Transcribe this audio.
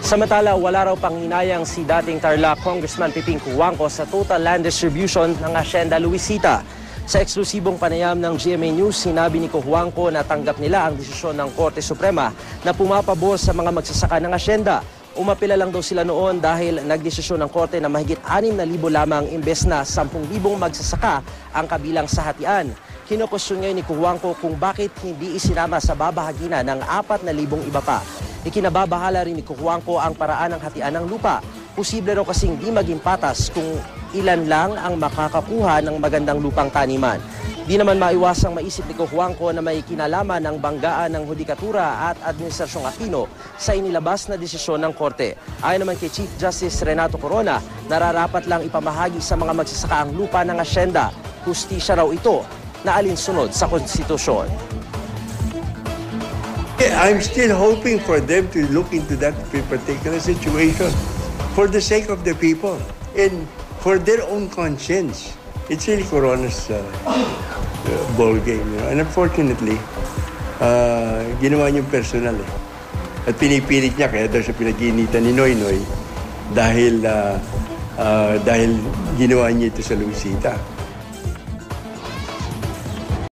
Samantala, wala raw panghinayang si dating Tarlac Congressman Piping Cuangco sa total land distribution ng Hacienda Luisita. Sa eksklusibong panayam ng GMA News, sinabi ni Cuangco na tanggap nila ang desisyon ng Korte Suprema na pumapabor sa mga magsasaka ng hacienda. Umapila lang daw sila noon dahil nagdesisyon ng Korte na mahigit 6,000 lamang imbes na 10,000 magsasaka ang kabilang sa hatian. Kinokwestiyon ngayon ni Cuangco kung bakit hindi isinama sa babahagina ng 4,000 iba pa. Ikinababahala rin ni Cuangco ang paraan ng hatian ng lupa. Posible raw kasing di maging patas kung ilan lang ang makakakuha ng magandang lupang taniman. Di naman maiwasang maisip ni Cuangco na may kinalaman ng banggaan ng Hudikatura at Administrasyong Aquino sa inilabas na desisyon ng Korte. Ayon naman kay Chief Justice Renato Corona, nararapat lang ipamahagi sa mga magsasaka ang lupa ng hacienda. Hustisya raw ito na alinsunod sa konstitusyon. I'm still hoping for them to look into that particular situation for the sake of the people and for their own conscience. It's really Corona's ball game, you know? And unfortunately, ginawa niyong personal eh. At pinipilit niya, kaya daw siya pinag-iinitan ni Noynoy dahil ginawa niya ito sa Luisita.